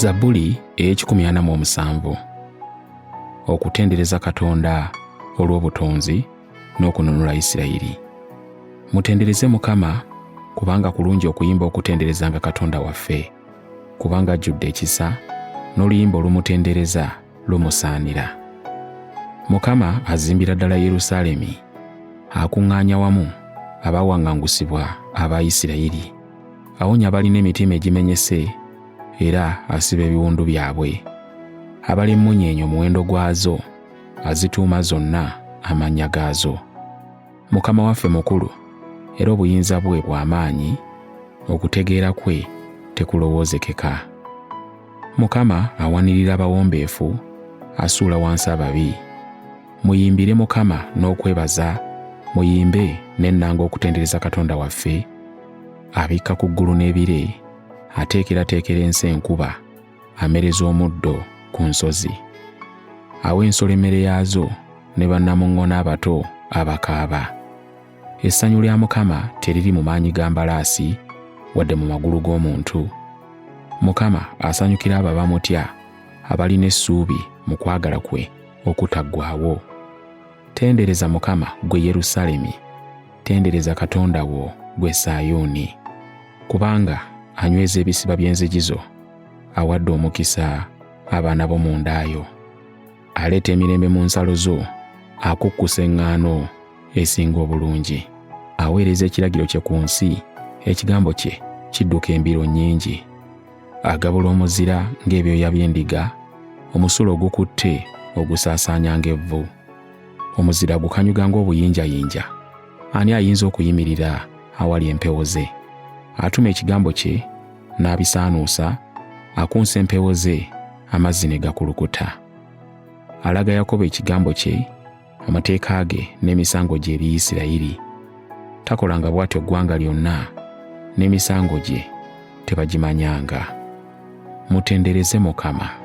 Zabbuli ey'ekikumi okutendereza Katonda olw'obutonzi n'okununula Isirayiri. Mutendereze Mukama, kubanga kulungi okuyimba okutenderezanga Katonda waffe, kubanga ajjudde ekisa, n'oluyimba olumutendereza lumusaanira. Mukama azimbira ddala Yerusaalemi, akuŋŋaanya wamu abaawaŋŋangusibwa aba Isirayiri, awonya abalina emitima egimenyese era asiba ebiwundu byabwe. Abali emmunyeenye omuwendo gwazo, azituuma zonna amannya gaazo. Mukama waffe mukulu, era obuyinza bwe bw'amaanyi, okutegeera kwe tekulowoozekeka. Mukama awanirira abawombeefu, asuula wansi ababi. Muyimbire Mukama n'okwebaza, muyimbe n'ennanga okutendereza Katonda waffe, abikka ku ggulu n'ebire, ateekerateekera ensi enkuba, amereza omuddo ku nsozi. Awa ensolo emmere yaazo ne bannamuŋŋona abato abakaaba. Essanyu lya Mukama teriri mu maanyi ga mbalaasi wadde mu magulu g'omuntu. Mukama asanyukira abo abamutya, abalina essuubi mu kwagala kwe okutaggwaawo. Tendereza Mukama ggwe Yerusaalemi, tendereza Katonda wo ggwe Sayuuni, kubanga anyweza ebisiba by'enzigizo, awadde omukisa abaana b'omu ndaayo. Aleeta emirembe mu nsalo zo, akukkusa eŋŋaano esinga obulungi. Aweereza ekiragiro kye ku nsi, ekigambo kye kidduka embiro nnyingi. Agabula omuzira ng'ebyoya by'endiga, omusulo ogukutte ogusaasaanya ng'evvu. Omuzira gukanyuga ng'obuyinjayinja. Ani ayinza okuyimirira awali empewo ze? Atuma ekigambo kye n'abisaanuusa, akunsa empewo ze, amazzi ne gakulukuta. Alaga Yakobo ekigambo kye, amateeka ge n'emisango gye eri Isirayiri. Takolanga bw'atyo eggwanga lyonna, n'emisango gye tebagimanyanga. Mutendereze Mukama.